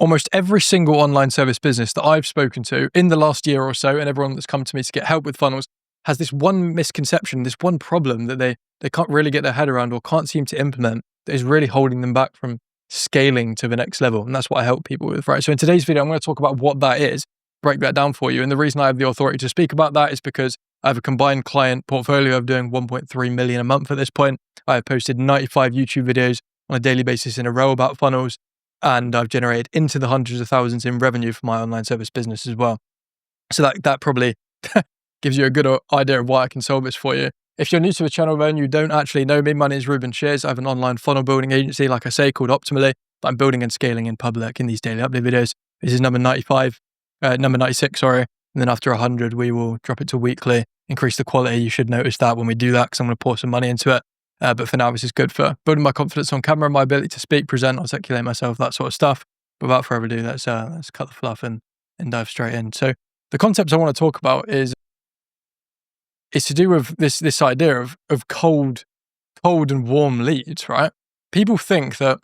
almost every single online service business that I've spoken to in the last year or so, and everyone that's come to me to get help with funnels, has this one misconception, this one problem that they can't really get their head around or can't seem to implement that is really holding them back from scaling to the next level. And that's what I help people with, right? So in today's video, I'm going to talk about what that is, break that down for you. And the reason I have the authority to speak about that is because I have a combined client portfolio of doing 1.3 million a month at this point. I have posted 95 YouTube videos on a daily basis in a row about funnels, and I've generated into the hundreds of thousands in revenue for my online service business as well. So that probably gives you a good idea of why I can solve this for you. If you're new to the channel though and you don't actually know me, my name is Reuben Shears. I have an online funnel building agency, like I say, called Optimally, that I'm building and scaling in public in these daily update videos. This is number 96, and then after 100, we will drop it to weekly, increase the quality. You should notice that when we do that, because I'm going to pour some money into it. But for now, this is good for building my confidence on camera, my ability to speak, present, articulate myself, that sort of stuff. But without further ado, let's cut the fluff and dive straight in. So the concepts I want to talk about is to do with this idea of cold and warm leads, right? People think that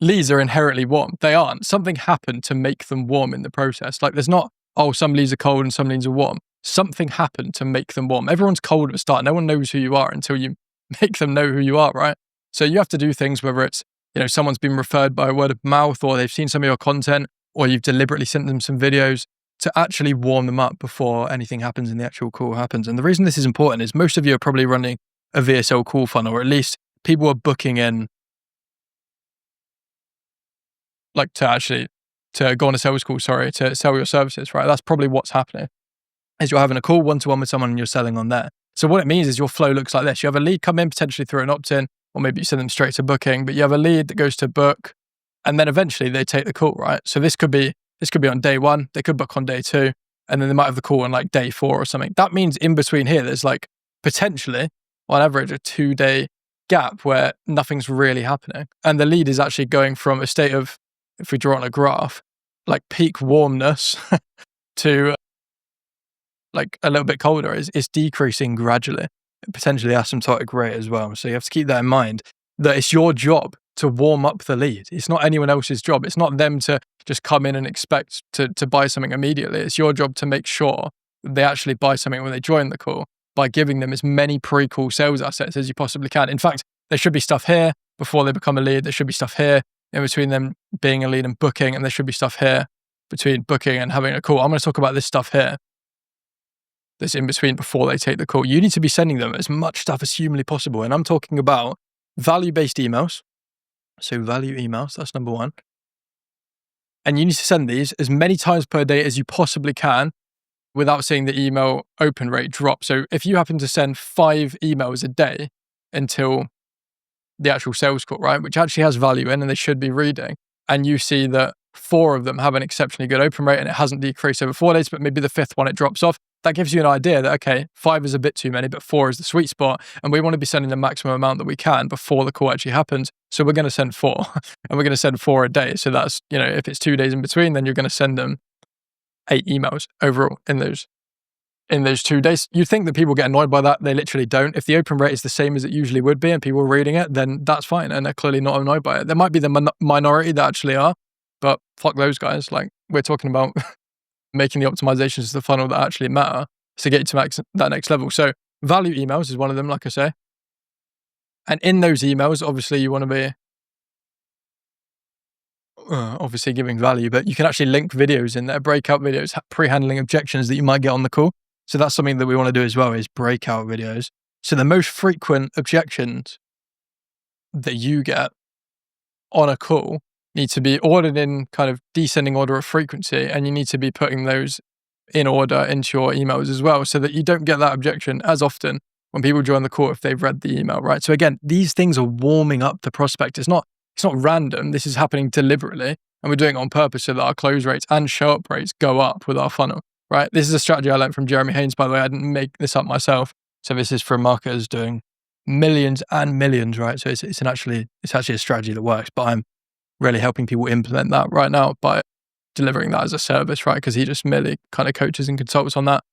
leads are inherently warm. They aren't. Something happened to make them warm in the process. Like there's not, oh, some leads are cold and some leads are warm. Something happened to make them warm. Everyone's cold at the start. No one knows who you are until you make them know who you are, right? So you have to do things, whether it's, someone's been referred by word of mouth, or they've seen some of your content, or you've deliberately sent them some videos to actually warm them up before anything happens and the actual call happens. And the reason this is important is most of you are probably running a VSL call funnel, or at least people are booking in like to go on a sales call, to sell your services, right? That's probably what's happening, is you're having a call one-to-one with someone and you're selling on there. So what it means is your flow looks like this. You have a lead come in potentially through an opt-in, or maybe you send them straight to booking, but you have a lead that goes to book, and then eventually they take the call, right? So this could be on day one, they could book on day two, and then they might have the call on like day 4 or something. That means in between here, there's like potentially on average a 2-day gap where nothing's really happening. And the lead is actually going from a state of, if we draw on a graph, like peak warmness to like a little bit colder, is decreasing gradually, potentially asymptotic rate as well. So you have to keep that in mind, that it's your job to warm up the lead. It's not anyone else's job. It's not them to just come in and expect to buy something immediately. It's your job to make sure that they actually buy something when they join the call by giving them as many pre-call sales assets as you possibly can. In fact, there should be stuff here before they become a lead. There should be stuff here in between them being a lead and booking, and there should be stuff here between booking and having a call. I'm going to talk about this stuff here that's in between before they take the call. You need to be sending them as much stuff as humanly possible. And I'm talking about value-based emails. So value emails, that's number 1. And you need to send these as many times per day as you possibly can without seeing the email open rate drop. So if you happen to send 5 emails a day until the actual sales call, right, which actually has value in and they should be reading, and you see that 4 of them have an exceptionally good open rate and it hasn't decreased over 4 days, but maybe the 5th one it drops off, that gives you an idea that, okay, 5 is a bit too many, but 4 is the sweet spot. And we want to be sending the maximum amount that we can before the call actually happens. So we're going to send 4 and we're going to send 4 a day. So that's, if it's 2 days in between, then you're going to send them 8 emails overall in those 2 days. You'd think that people get annoyed by that. They literally don't. If the open rate is the same as it usually would be and people are reading it, then that's fine. And they're clearly not annoyed by it. There might be the minority that actually are, but fuck those guys. Like, we're talking about making the optimizations to the funnel that actually matter to get you to that next level. So value emails is one of them, like I say. And in those emails, obviously you want to be obviously giving value, but you can actually link videos in there, breakout videos, pre-handling objections that you might get on the call. So that's something that we want to do as well, is breakout videos. So the most frequent objections that you get on a call need to be ordered in kind of descending order of frequency, and you need to be putting those in order into your emails as well, so that you don't get that objection as often when people join the call if they've read the email, right? So again, these things are warming up the prospect. It's not random. This is happening deliberately, and we're doing it on purpose so that our close rates and show up rates go up with our funnel, right? This is a strategy I learned from Jeremy Haynes, by the way. I didn't make this up myself. So this is from marketers doing millions and millions, right? So it's actually a strategy that works, but I'm really helping people implement that right now by delivering that as a service, right? Because he just merely kind of coaches and consults on that.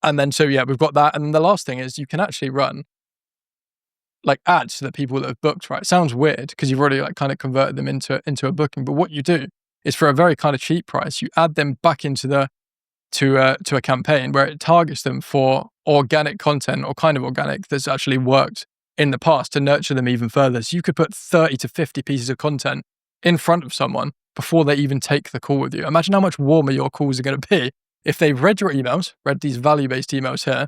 And then, so yeah, we've got that. And then the last thing is you can actually run like ads to the people that have booked, right? It sounds weird because you've already like kind of converted them into a booking. But what you do is for a very kind of cheap price, you add them back into to a campaign where it targets them for organic content or kind of organic that's actually worked in the past to nurture them even further. So you could put 30 to 50 pieces of content in front of someone before they even take the call with you. Imagine how much warmer your calls are going to be if they've read your emails, read these value-based emails here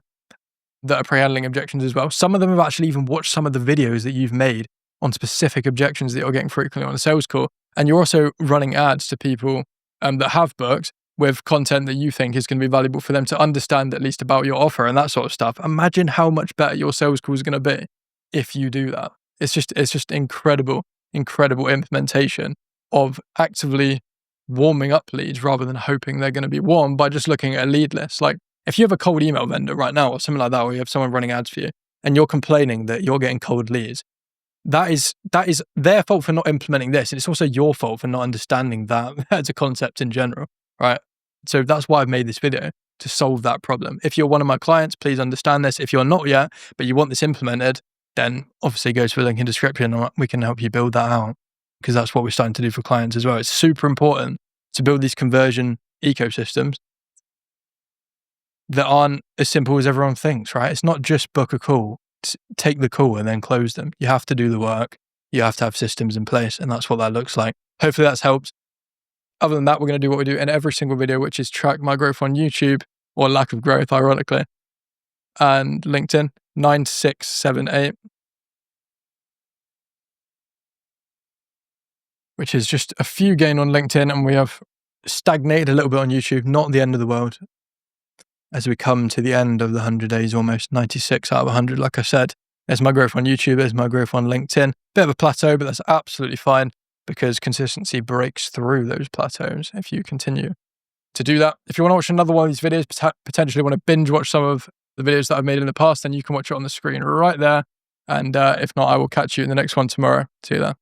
that are pre-handling objections as well. Some of them have actually even watched some of the videos that you've made on specific objections that you're getting frequently on a sales call. And you're also running ads to people that have booked with content that you think is going to be valuable for them to understand at least about your offer and that sort of stuff. Imagine how much better your sales call is going to be if you do that. It's just incredible implementation of actively warming up leads rather than hoping they're going to be warm by just looking at a lead list. Like if you have a cold email vendor right now or something like that, or you have someone running ads for you and you're complaining that you're getting cold leads, that is their fault for not implementing this. And it's also your fault for not understanding that as a concept in general, right? So that's why I've made this video, to solve that problem. If you're one of my clients, please understand this. If you're not yet, but you want this implemented, then obviously go to the link in the description and we can help you build that out, because that's what we're starting to do for clients as well. It's super important to build these conversion ecosystems that aren't as simple as everyone thinks, right? It's not just book a call, take the call and then close them. You have to do the work. You have to have systems in place, and that's what that looks like. Hopefully that's helped. Other than that, we're going to do what we do in every single video, which is track my growth on YouTube, or lack of growth, ironically, and LinkedIn, 9678, which is just a few gain on LinkedIn, and we have stagnated a little bit on YouTube, not the end of the world. As we come to the end of the 100 days, almost 96 out of 100, like I said, there's my growth on YouTube, there's my growth on LinkedIn. Bit of a plateau, but that's absolutely fine, because consistency breaks through those plateaus if you continue to do that. If you want to watch another one of these videos, potentially want to binge watch some of the videos that I've made in the past, then you can watch it on the screen right there. And if not, I will catch you in the next one tomorrow. See you there.